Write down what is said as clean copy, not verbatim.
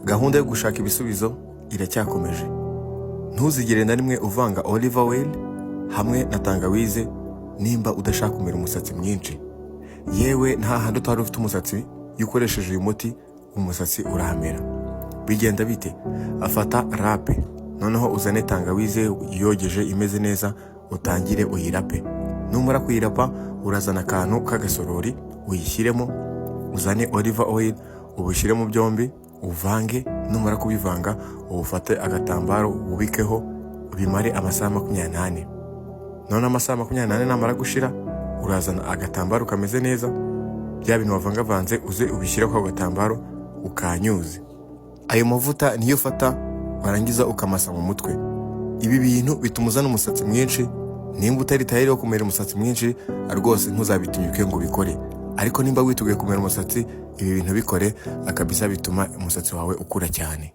Gahunda yo gushaka ibisubizo iracyakomeje. Ntuzigere na rimwe uvanga olive oil hamwe na tangawize nimba udashaka kumera umusatsi mwinshi. Yewe nta handi utari ufite umusatsi, iyo ukoresheje uyu muti umusatsi urahamera. Bigenda bite? Afata rape, noneho uzane tangawize yogeje imeze neza, utangire uyirape. Numara kuyirapa urazana akantu k'agasorori uyishyiremo, uzane olive oil ubushyiremo byombi, uvange. Numara kubivanga ufate agatambaro ubikeho bimare amasaha 28. None amasaha 28 namara gushira, urazana agatambaro kameze neza, bya bintu wavangavanze uze ubishyiraho ako gatambaro ukanyuze. Ayo mavuta niyo ufata warangiza ukamasa mu mutwe. Ibi bintu bituma uzana umusatsi mwinshi. Nimba utari tayari wo kumera umusatsi mwinshi, rwose ntuzabitinyuke ngo bikore. Ariko nimba witugiye kumera umusatsi, ibi bintu bikore akabisa bituma umusatsi wawe ukura cyane.